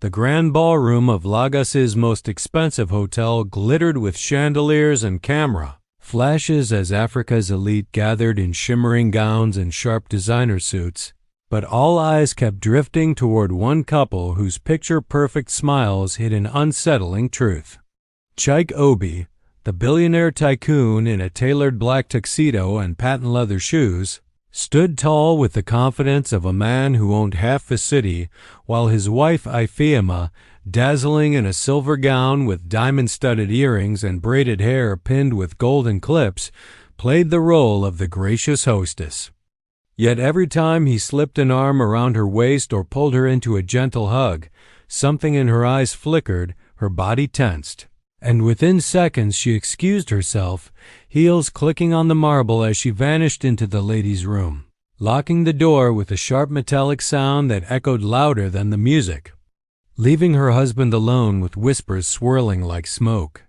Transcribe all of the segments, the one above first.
The grand ballroom of Lagos's most expensive hotel glittered with chandeliers and camera flashes as Africa's elite gathered in shimmering gowns and sharp designer suits. But all eyes kept drifting toward one couple whose picture-perfect smiles hid an unsettling truth. Chike Obi, the billionaire tycoon in a tailored black tuxedo and patent leather shoes, stood tall with the confidence of a man who owned half the city, while his wife Ifeoma, dazzling in a silver gown with diamond-studded earrings and braided hair pinned with golden clips, played the role of the gracious hostess. Yet every time he slipped an arm around her waist or pulled her into a gentle hug, something in her eyes flickered, her body tensed. And within seconds she excused herself, heels clicking on the marble as she vanished into the ladies' room, locking the door with a sharp metallic sound that echoed louder than the music, leaving her husband alone with whispers swirling like smoke.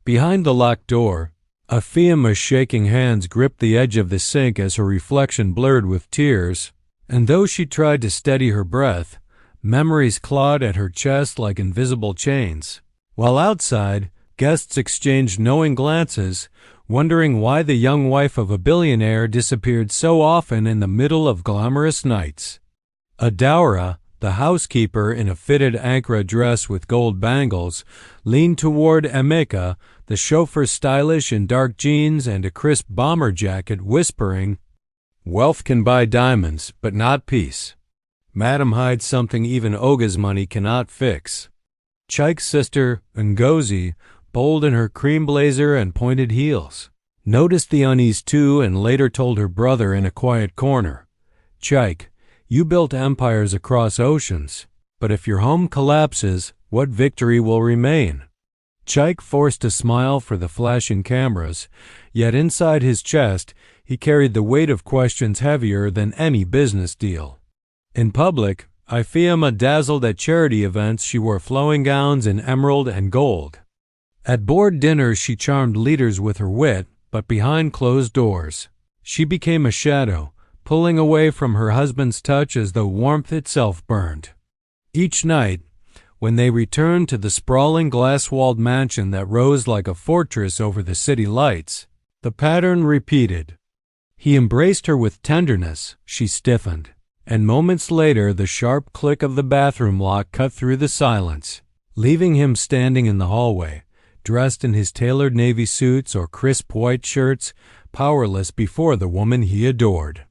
Behind the locked door, Ifeoma's shaking hands gripped the edge of the sink as her reflection blurred with tears, and though she tried to steady her breath, memories clawed at her chest like invisible chains. While outside, guests exchanged knowing glances, wondering why the young wife of a billionaire disappeared so often in the middle of glamorous nights. Adaura, the housekeeper in a fitted Ankara dress with gold bangles, leaned toward Emeka, the chauffeur stylish in dark jeans and a crisp bomber jacket, whispering, "Wealth can buy diamonds, but not peace. Madam hides something even Oga's money cannot fix." Chike's sister, Ngozi, bold in her cream blazer and pointed heels, noticed the unease too and later told her brother in a quiet corner, "Chike, you built empires across oceans, but if your home collapses, what victory will remain?" Chike forced a smile for the flashing cameras, yet inside his chest he carried the weight of questions heavier than any business deal. In public, Ifeoma dazzled at charity events. She wore flowing gowns in emerald and gold. At board dinners she charmed leaders with her wit, but behind closed doors, she became a shadow, pulling away from her husband's touch as though warmth itself burned. Each night, when they returned to the sprawling glass-walled mansion that rose like a fortress over the city lights, the pattern repeated. He embraced her with tenderness, she stiffened, and moments later the sharp click of the bathroom lock cut through the silence, leaving him standing in the hallway, dressed in his tailored navy suits or crisp white shirts, powerless before the woman he adored.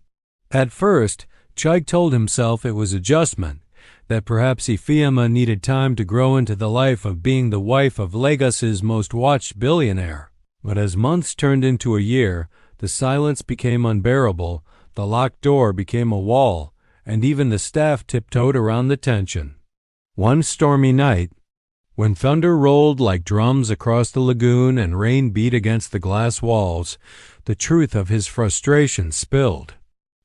At first, Chike told himself it was adjustment, that perhaps Ifeoma needed time to grow into the life of being the wife of Lagos's most watched billionaire. But as months turned into a year, the silence became unbearable, the locked door became a wall, and even the staff tiptoed around the tension. One stormy night, when thunder rolled like drums across the lagoon and rain beat against the glass walls, the truth of his frustration spilled.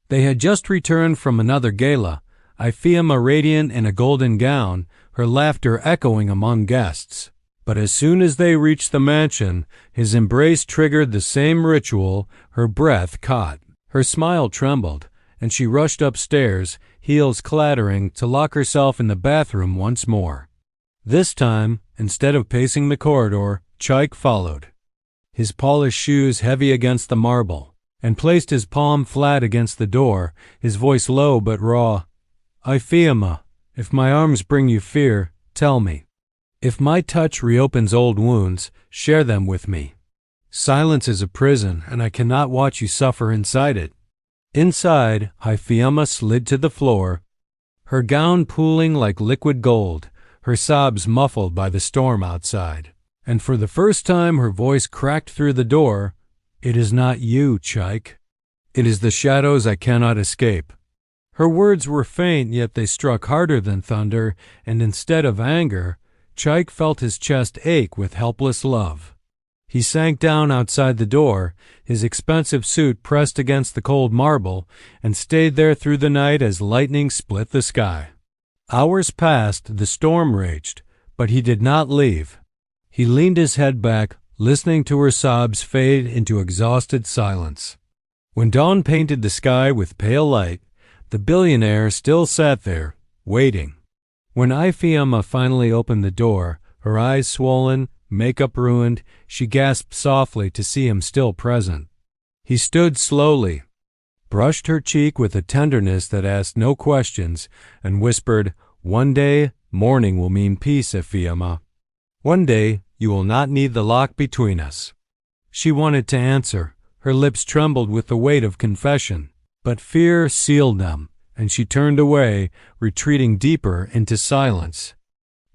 They had just returned from another gala, Ifeoma radiant in a golden gown, her laughter echoing among guests. But as soon as they reached the mansion, his embrace triggered the same ritual, her breath caught. Her smile trembled, and she rushed upstairs, heels clattering, to lock herself in the bathroom once more. This time, instead of pacing the corridor, Chike followed, his polished shoes heavy against the marble, and placed his palm flat against the door, his voice low but raw. "Ifeoma, if my arms bring you fear, tell me. If my touch reopens old wounds, share them with me. Silence is a prison, and I cannot watch you suffer inside it." Inside, Ifeoma slid to the floor, her gown pooling like liquid gold, her sobs muffled by the storm outside. And for the first time her voice cracked through the door, "It is not you, Chike. It is the shadows I cannot escape." Her words were faint, yet they struck harder than thunder, and instead of anger, Chike felt his chest ache with helpless love. He sank down outside the door, his expensive suit pressed against the cold marble, and stayed there through the night as lightning split the sky. Hours passed, the storm raged, but he did not leave. He leaned his head back, listening to her sobs fade into exhausted silence. When dawn painted the sky with pale light, the billionaire still sat there, waiting. When Ifeoma finally opened the door, her eyes swollen, makeup ruined, she gasped softly to see him still present. He stood slowly, brushed her cheek with a tenderness that asked no questions, and whispered, "One day, morning will mean peace, Ifeoma. One day, you will not need the lock between us." She wanted to answer. Her lips trembled with the weight of confession, but fear sealed them, and she turned away, retreating deeper into silence.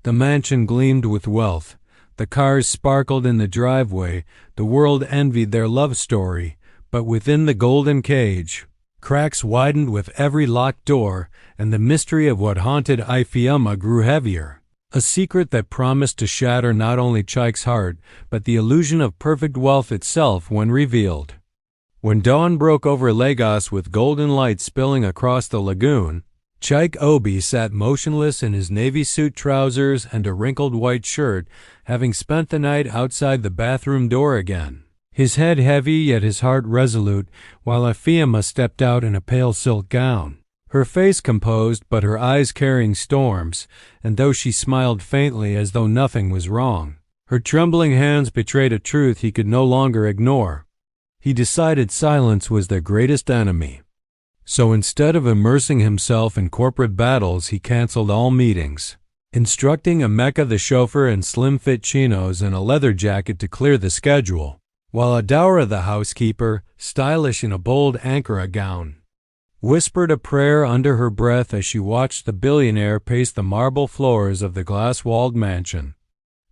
The mansion gleamed with wealth. The cars sparkled in the driveway. The world envied their love story, but within the golden cage, cracks widened with every locked door, and the mystery of what haunted Ifeoma grew heavier. A secret that promised to shatter not only Chike's heart, but the illusion of perfect wealth itself when revealed. When dawn broke over Lagos with golden light spilling across the lagoon, Chike Obi sat motionless in his navy suit trousers and a wrinkled white shirt, having spent the night outside the bathroom door again. His head heavy yet his heart resolute, while Ifeoma stepped out in a pale silk gown, her face composed but her eyes carrying storms, and though she smiled faintly as though nothing was wrong, her trembling hands betrayed a truth he could no longer ignore. He decided silence was their greatest enemy. So instead of immersing himself in corporate battles, he canceled all meetings, instructing Emeka the chauffeur in slim-fit chinos and a leather jacket to clear the schedule, while Adaura the housekeeper, stylish in a bold Ankara gown, whispered a prayer under her breath as she watched the billionaire pace the marble floors of the glass-walled mansion.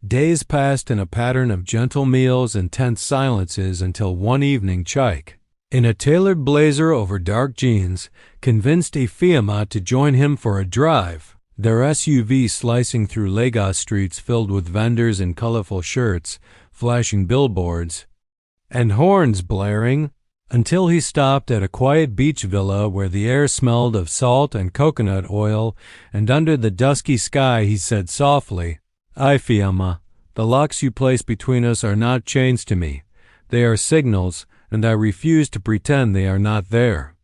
Days passed in a pattern of gentle meals and tense silences until one evening Chike, in a tailored blazer over dark jeans, convinced Ifeoma to join him for a drive, their SUV slicing through Lagos streets filled with vendors in colorful shirts, flashing billboards, and horns blaring, until he stopped at a quiet beach villa where the air smelled of salt and coconut oil, and under the dusky sky he said softly, "Ifeoma, the locks you place between us are not chains to me. They are signals, and I refuse to pretend they are not there."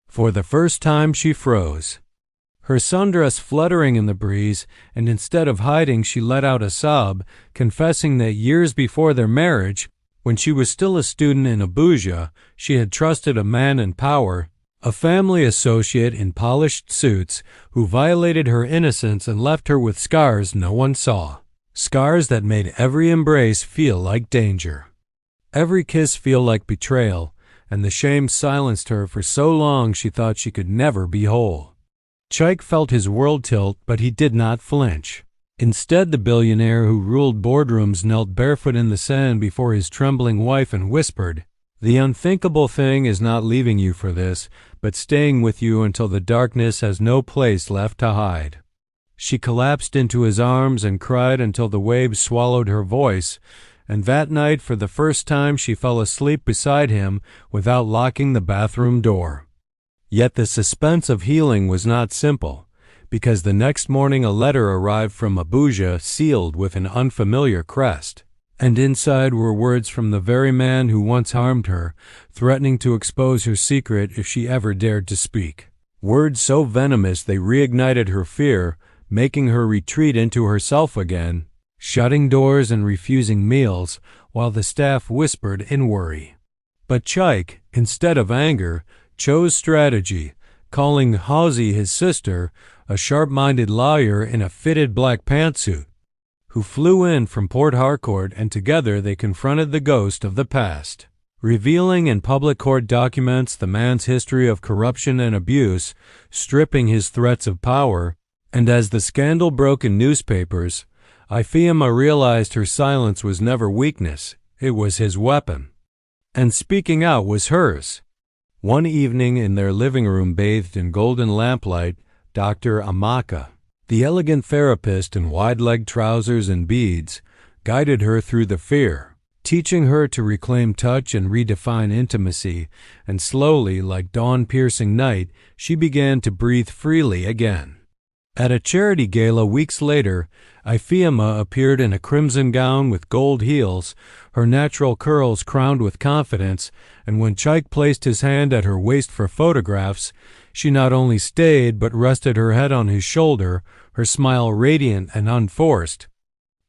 For the first time she froze, her sundress fluttering in the breeze, and instead of hiding she let out a sob, confessing that years before their marriage, when she was still a student in Abuja, she had trusted a man in power, a family associate in polished suits, who violated her innocence and left her with scars no one saw. Scars that made every embrace feel like danger, every kiss feel like betrayal, and the shame silenced her for so long she thought she could never be whole. Chike felt his world tilt, but he did not flinch. Instead, the billionaire who ruled boardrooms knelt barefoot in the sand before his trembling wife and whispered, "The unthinkable thing is not leaving you for this, but staying with you until the darkness has no place left to hide." She collapsed into his arms and cried until the waves swallowed her voice, and that night for the first time she fell asleep beside him without locking the bathroom door. Yet the suspense of healing was not simple, because the next morning a letter arrived from Abuja sealed with an unfamiliar crest, and inside were words from the very man who once harmed her, threatening to expose her secret if she ever dared to speak. Words so venomous they reignited her fear, making her retreat into herself again, shutting doors and refusing meals, while the staff whispered in worry. But Chike, instead of anger, chose strategy, calling Halsey his sister, a sharp-minded lawyer in a fitted black pantsuit, who flew in from Port Harcourt, and together they confronted the ghost of the past, revealing in public court documents the man's history of corruption and abuse, stripping his threats of power. And as the scandal broke in newspapers, Ifeoma realized her silence was never weakness, it was his weapon. And speaking out was hers. One evening in their living room bathed in golden lamplight, Dr. Amaka, the elegant therapist in wide-legged trousers and beads, guided her through the fear, teaching her to reclaim touch and redefine intimacy, and slowly, like dawn-piercing night, she began to breathe freely again. At a charity gala weeks later, Ifeoma appeared in a crimson gown with gold heels, her natural curls crowned with confidence, and when Chike placed his hand at her waist for photographs, She not only stayed but rested her head on his shoulder, her smile radiant and unforced,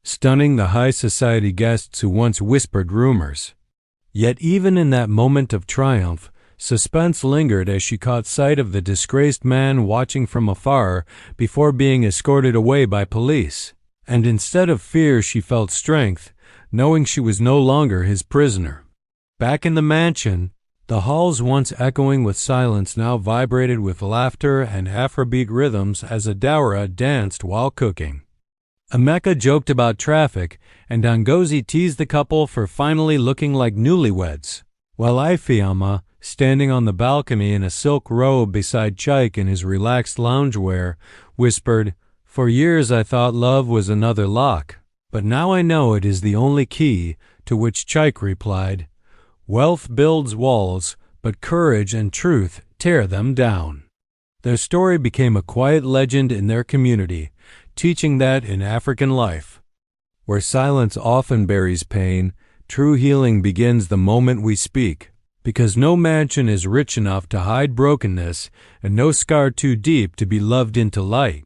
stunning the high society guests who once whispered rumors. Yet even in that moment of triumph, suspense lingered as she caught sight of the disgraced man watching from afar before being escorted away by police. And instead of fear, she felt strength, knowing she was no longer his prisoner. Back in the mansion, the halls once echoing with silence now vibrated with laughter and Afrobeat rhythms as Adara danced while cooking. Emeka joked about traffic, and Ngozi teased the couple for finally looking like newlyweds, while Ifeoma, standing on the balcony in a silk robe beside Chike in his relaxed loungewear, whispered, "For years I thought love was another lock, but now I know it is the only key," to which Chike replied, "Wealth builds walls, but courage and truth tear them down." Their story became a quiet legend in their community, teaching that in African life, where silence often buries pain, true healing begins the moment we speak, because no mansion is rich enough to hide brokenness and no scar too deep to be loved into light.